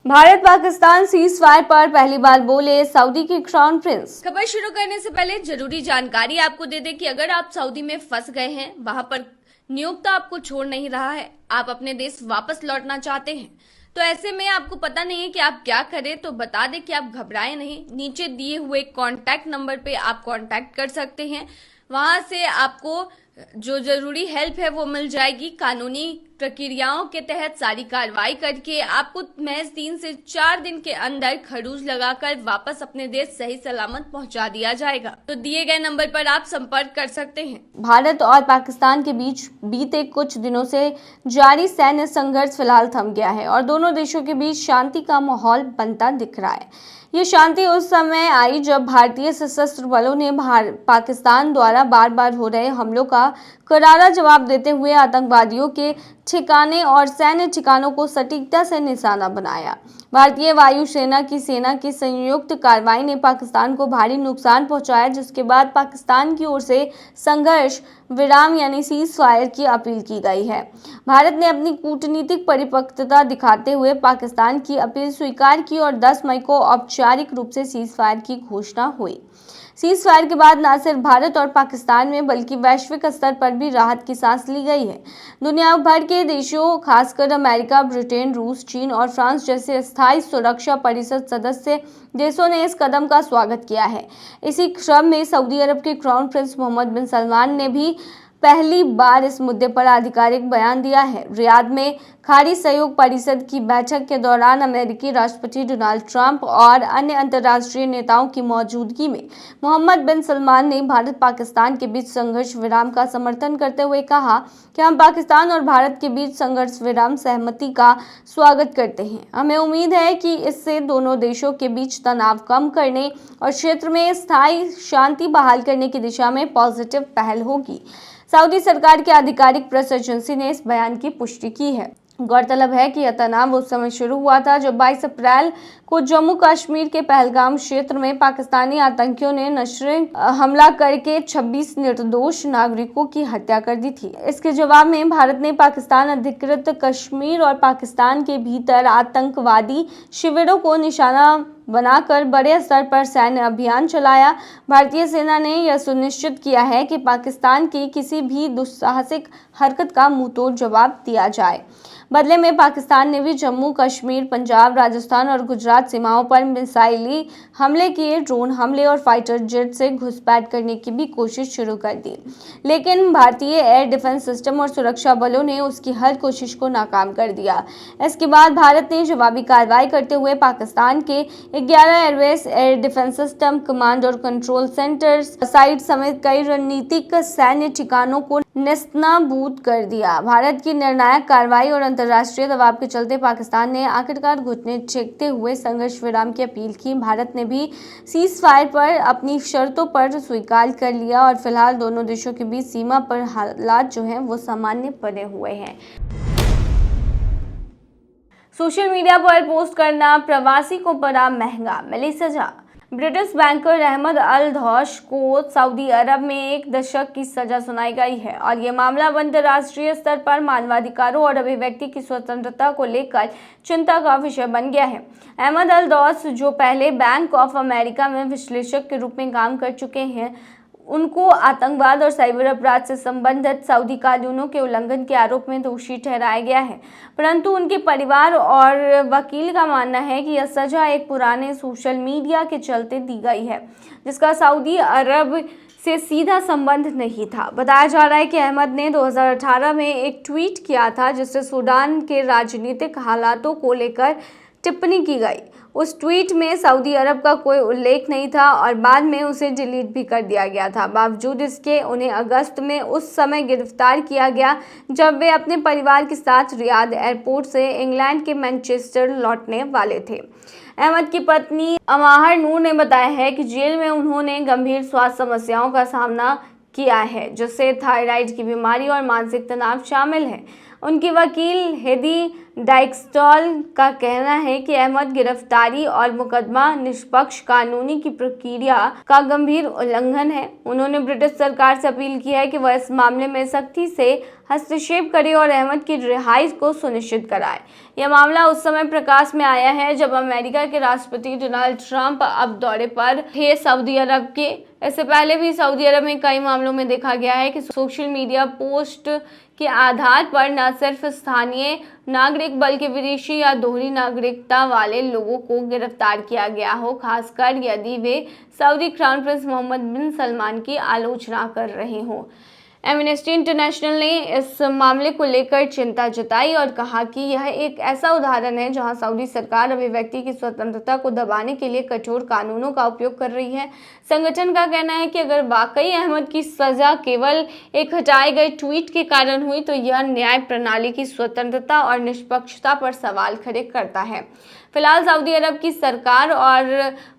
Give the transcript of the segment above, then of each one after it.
Bharat Pakistan cease fire पर पहली बार बोले सऊदी के क्राउन प्रिंस। खबर शुरू करने से पहले जरूरी जानकारी आपको दे दें कि अगर आप सऊदी में फंस गए हैं, वहां पर नियोक्ता आपको छोड़ नहीं रहा है, आप अपने देश वापस लौटना चाहते हैं, तो ऐसे में आपको पता नहीं है कि आप क्या करें, तो बता दें कि आप घबराएं नहीं। नीचे दिए हुए कांटेक्ट नंबर पे आप कांटेक्ट कर सकते हैं। वहां से आपको जो जरूरी हेल्प है वो मिल जाएगी। कानूनी प्रक्रियाओं के तहत सारी कार्रवाई करके आपको महज 3 से 4 दिन के अंदर खरूज लगाकर वापस अपने देश सही सलामत पहुंचा दिया जाएगा। तो दिए गए नंबर पर आप संपर्क कर सकते हैं। भारत और पाकिस्तान के बीच बीते कुछ दिनों से जारी सैन्य संघर्ष फिलहाल थम गया है और दोनों देशों के बीच शांति का माहौल बनता दिख रहा है। ये शांति उस समय आई जब भारतीय सशस्त्र बलों ने पाकिस्तान द्वारा बार बार हो रहे हमलों का करारा जवाब देते हुए आतंकवादियों के ठिकाने और सैन्य ठिकानों को सटीकता से निशाना बनाया। भारतीय वायु सेना की संयुक्त कार्रवाई ने पाकिस्तान को भारी नुकसान पहुंचाया, जिसके बाद पाकिस्तान की ओर से संघर्ष विराम यानी सीज फायर की अपील की गई है। भारत ने अपनी कूटनीतिक परिपक्वता दिखाते हुए पाकिस्तान की अपील स्वीकार की और 10 मई को औपचारिक रूप से सीज फायर की घोषणा हुई। सीज फायर के बाद न सिर्फ भारत और पाकिस्तान में बल्कि वैश्विक स्तर पर भी राहत की सांस ली गई है। दुनिया भर के देशों, खासकर अमेरिका, ब्रिटेन, रूस, चीन और फ्रांस जैसे स्थायी सुरक्षा परिषद सदस्य देशों ने इस कदम का स्वागत किया है। इसी क्रम में सऊदी अरब के क्राउन प्रिंस मोहम्मद बिन सलमान ने भी पहली बार इस मुद्दे पर आधिकारिक बयान दिया है। रियाद में खाड़ी सहयोग परिषद की बैठक के दौरान अमेरिकी राष्ट्रपति डोनाल्ड ट्रंप और अन्य अंतर्राष्ट्रीय नेताओं की मौजूदगी में मोहम्मद बिन सलमान ने भारत पाकिस्तान के बीच संघर्ष विराम का समर्थन करते हुए कहा कि हम पाकिस्तान और भारत के बीच संघर्ष विराम सहमति का स्वागत करते हैं। हमें उम्मीद है कि इससे दोनों देशों के बीच तनाव कम करने और क्षेत्र में स्थायी शांति बहाल करने की दिशा में पॉजिटिव पहल होगी। सऊदी सरकार की आधिकारिक प्रेस एजेंसी ने इस बयान की पुष्टि की है। गौरतलब है कि यह तनाव उस समय शुरू हुआ था जब 22 अप्रैल को जम्मू कश्मीर के पहलगाम क्षेत्र में पाकिस्तानी आतंकियों ने नशरे हमला करके 26 निर्दोष नागरिकों की हत्या कर दी थी। इसके जवाब में भारत ने पाकिस्तान अधिकृत कश्मीर और पाकिस्तान के भीतर आतंकवादी शिविरों को निशाना बनाकर बड़े स्तर पर सैन्य अभियान चलाया। भारतीय सेना ने यह सुनिश्चित किया है कि पाकिस्तान की किसी भी दुस्साहसिक हरकत का मुंहतोड़ जवाब दिया जाए। बदले में पाकिस्तान ने भी जम्मू कश्मीर, पंजाब, राजस्थान और गुजरात सीमाओं पर मिसाइली हमले किए, ड्रोन हमले और फाइटर जेट से घुसपैठ करने की भी कोशिश शुरू कर दी, लेकिन भारतीय एयर डिफेंस सिस्टम और सुरक्षा बलों ने उसकी हर कोशिश को नाकाम कर दिया। इसके बाद भारत ने जवाबी कार्रवाई करते हुए पाकिस्तान के 11 airbase, air defence system, command और कंट्रोल सेंटर साइट समेत कई रणनीतिक सैन्य ठिकानों को नेस्तनाबूद कर दिया। भारत की निर्णायक कार्रवाई और अंतर्राष्ट्रीय दबाव के चलते पाकिस्तान ने आखिरकार घुटने टेकते हुए संघर्ष विराम की अपील की। भारत ने भी सीज फायर पर अपनी शर्तों पर स्वीकार कर लिया और फिलहाल दोनों देशों के बीच सीमा पर हालात जो हैं वो सामान्य बने हुए हैं। सोशल मीडिया पर पोस्ट करना प्रवासी को पड़ा महंगा, मिली सजा। ब्रिटिश बैंकर अहमद अल धौश को सऊदी अरब में 1 दशक की सजा सुनाई गई है और ये मामला अंतर्राष्ट्रीय स्तर पर मानवाधिकारों और अभिव्यक्ति की स्वतंत्रता को लेकर चिंता का विषय बन गया है। अहमद अल धौश, जो पहले बैंक ऑफ अमेरिका में विश्लेषक के रूप में काम कर चुके हैं, उनको आतंकवाद और साइबर अपराध से संबंधित सऊदी कानूनों के उल्लंघन के आरोप में दोषी ठहराया गया है, परंतु उनके परिवार और वकील का मानना है कि यह सजा एक पुराने सोशल मीडिया के चलते दी गई है, जिसका सऊदी अरब से सीधा संबंध नहीं था। बताया जा रहा है कि अहमद ने 2018 में एक ट्वीट किया था जिससे सूडान के राजनीतिक हालातों को लेकर टिप्पणी की गई। उस ट्वीट में सऊदी अरब का कोई उल्लेख नहीं था और बाद में उसे डिलीट भी कर दिया गया था। बावजूद इसके उन्हें अगस्त में उस समय गिरफ्तार किया गया जब वे अपने परिवार के साथ रियाद एयरपोर्ट से इंग्लैंड के मैनचेस्टर लौटने वाले थे। अहमद की पत्नी अमाहर नूर ने बताया है कि जेल में उन्होंने गंभीर स्वास्थ्य समस्याओं का सामना किया है, जिससे थायराइड की बीमारी और मानसिक तनाव शामिल है। उनकी वकील हेदी डाइक्सटॉल का कहना है कि अहमद गिरफ्तारी और मुकदमा निष्पक्ष कानूनी की प्रक्रिया का गंभीर उल्लंघन है। उन्होंने ब्रिटिश सरकार से अपील की है कि वह इस मामले में सख्ती से हस्तक्षेप करे और अहमद की रिहाई को सुनिश्चित कराए। यह मामला उस समय प्रकाश में आया है जब अमेरिका के राष्ट्रपति डोनाल्ड ट्रंप अब दौरे पर थे सऊदी अरब के। इससे पहले भी सऊदी अरब में कई मामलों में देखा गया है कि सोशल मीडिया पोस्ट के आधार पर न सिर्फ स्थानीय नागरिक बल्कि विदेशी या दोहरी नागरिकता वाले लोगों को गिरफ्तार किया गया हो, खासकर यदि वे सऊदी क्राउन प्रिंस मोहम्मद बिन सलमान की आलोचना कर रहे हों। एमनेस्टी इंटरनेशनल ने इस मामले को लेकर चिंता जताई और कहा कि यह एक ऐसा उदाहरण है जहां सऊदी सरकार अभिव्यक्ति की स्वतंत्रता को दबाने के लिए कठोर कानूनों का उपयोग कर रही है। संगठन का कहना है कि अगर वाकई अहमद की सजा केवल एक हटाए गए ट्वीट के कारण हुई तो यह न्याय प्रणाली की स्वतंत्रता और निष्पक्षता पर सवाल खड़े करता है। फिलहाल सऊदी अरब की सरकार और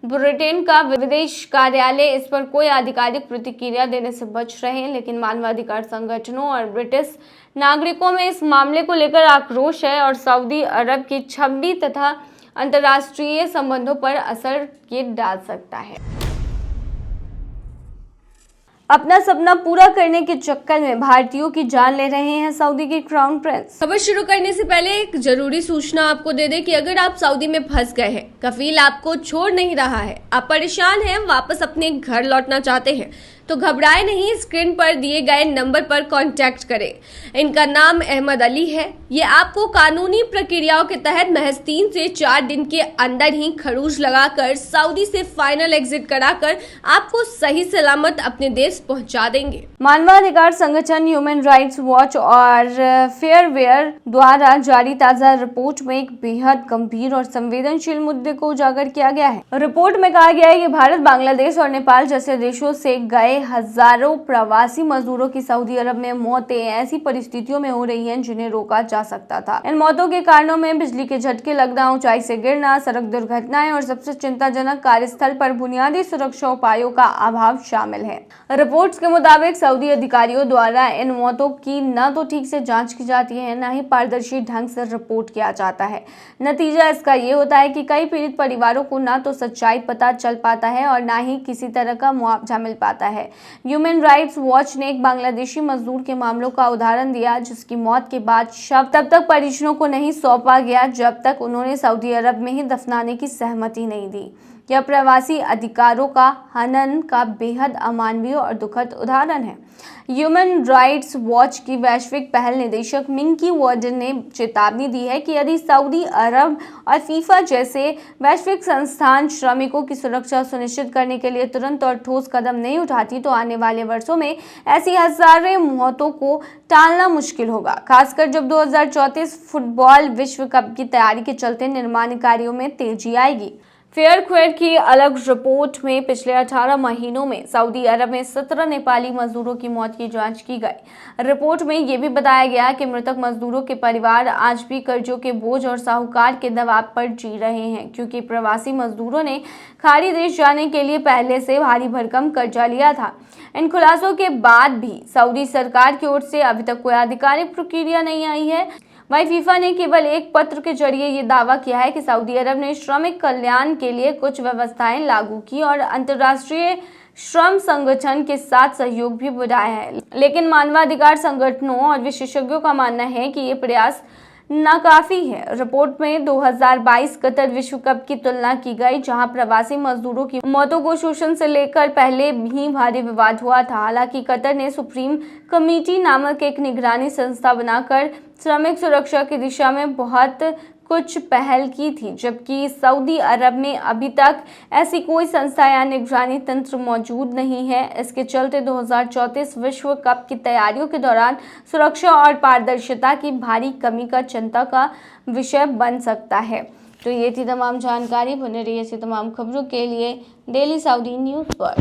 ब्रिटेन का विदेश कार्यालय इस पर कोई आधिकारिक प्रतिक्रिया देने से बच रहे हैं, लेकिन मानवाधिकार संगठनों और ब्रिटिश नागरिकों में इस मामले को लेकर आक्रोश है और सऊदी अरब की छवि तथा अंतर्राष्ट्रीय संबंधों पर असर ये डाल सकता है। अपना सपना पूरा करने के चक्कर में भारतीयों की जान ले रहे हैं सऊदी के क्राउन प्रिंस। खबर शुरू करने से पहले एक जरूरी सूचना आपको दे दें कि अगर आप सऊदी में फंस गए हैं, कफील आपको छोड़ नहीं रहा है, आप परेशान हैं, वापस अपने घर लौटना चाहते हैं, तो घबराए नहीं, स्क्रीन पर दिए गए नंबर पर कांटेक्ट करें। इनका नाम अहमद अली है। ये आपको कानूनी प्रक्रियाओं के तहत महज 3 से 4 दिन के अंदर ही खरूज लगाकर सऊदी से फाइनल एग्जिट कराकर आपको सही सलामत अपने देश पहुंचा देंगे। मानवाधिकार संगठन ह्यूमन राइट्स वॉच और फेयरवेयर द्वारा जारी ताजा रिपोर्ट में एक बेहद गंभीर और संवेदनशील मुद्दे को उजागर किया गया है। रिपोर्ट में कहा गया है कि भारत, बांग्लादेश और नेपाल जैसे देशों से गए हजारों प्रवासी मजदूरों की सऊदी अरब में मौतें ऐसी परिस्थितियों में हो रही हैं जिन्हें रोका जा सकता था। इन मौतों के कारणों में बिजली के झटके लगना, ऊंचाई से गिरना, सड़क दुर्घटनाएं और सबसे चिंताजनक कार्यस्थल पर बुनियादी सुरक्षा उपायों का अभाव शामिल है। रिपोर्ट्स के मुताबिक सऊदी अधिकारियों द्वारा इन मौतों की न तो ठीक से जांच की जाती है, न ही पारदर्शी ढंग से रिपोर्ट किया जाता है। नतीजा इसका ये होता है कि कई पीड़ित परिवारों को न तो सच्चाई पता चल पाता है और न ही किसी तरह का मुआवजा मिल पाता है। ह्यूमन राइट्स वॉच ने एक बांग्लादेशी मजदूर के मामलों का उदाहरण दिया जिसकी मौत के बाद शव तब तक परिजनों को नहीं सौंपा गया जब तक उन्होंने सऊदी अरब में ही दफनाने की सहमति नहीं दी। यह प्रवासी अधिकारों का हनन का बेहद अमानवीय और दुखद उदाहरण है। ह्यूमन राइट्स वॉच की वैश्विक पहल निदेशक मिंकी वर्डन ने चेतावनी दी है कि यदि सऊदी अरब और फीफा जैसे वैश्विक संस्थान श्रमिकों की सुरक्षा सुनिश्चित करने के लिए तुरंत और ठोस कदम नहीं उठाती तो आने वाले वर्षों में ऐसी हजारों मौतों को टालना मुश्किल होगा, खासकर जब 2034 फुटबॉल विश्व कप की तैयारी के चलते निर्माण कार्यों में तेजी आएगी। फेयरवेयर की अलग रिपोर्ट में पिछले 18 महीनों में सऊदी अरब में 17 नेपाली मजदूरों की मौत की जांच की गई। रिपोर्ट में यह भी बताया गया कि मृतक मजदूरों के परिवार आज भी कर्जों के बोझ और साहूकार के दबाव पर जी रहे हैं, क्योंकि प्रवासी मजदूरों ने खाड़ी देश जाने के लिए पहले से भारी भरकम कर्जा लिया था। इन खुलासों के बाद भी सऊदी सरकार की ओर से अभी तक कोई आधिकारिक प्रक्रिया नहीं आई है। वहीं फीफा ने केवल एक पत्र के जरिए ये दावा किया है कि सऊदी अरब ने श्रमिक कल्याण के लिए कुछ व्यवस्थाएं लागू की और अंतर्राष्ट्रीय श्रम संगठन के साथ सहयोग भी बढ़ाया है, लेकिन मानवाधिकार संगठनों और विशेषज्ञों का मानना है कि ये प्रयास नाकाफी है। रिपोर्ट में 2022 कतर विश्व कप की तुलना की गई, जहां प्रवासी मजदूरों की मौतों को शोषण से लेकर पहले भी भारी विवाद हुआ था। हालांकि कतर ने सुप्रीम कमेटी नामक एक निगरानी संस्था बनाकर श्रमिक सुरक्षा की दिशा में बहुत कुछ पहल की थी, जबकि सऊदी अरब में अभी तक ऐसी कोई संस्था या निगरानी तंत्र मौजूद नहीं है। इसके चलते 2034 विश्व कप की तैयारियों के दौरान सुरक्षा और पारदर्शिता की भारी कमी का चिंता का विषय बन सकता है। तो ये थी तमाम जानकारी। बने रहिए ऐसी तमाम खबरों के लिए डेली सऊदी न्यूज़ पर।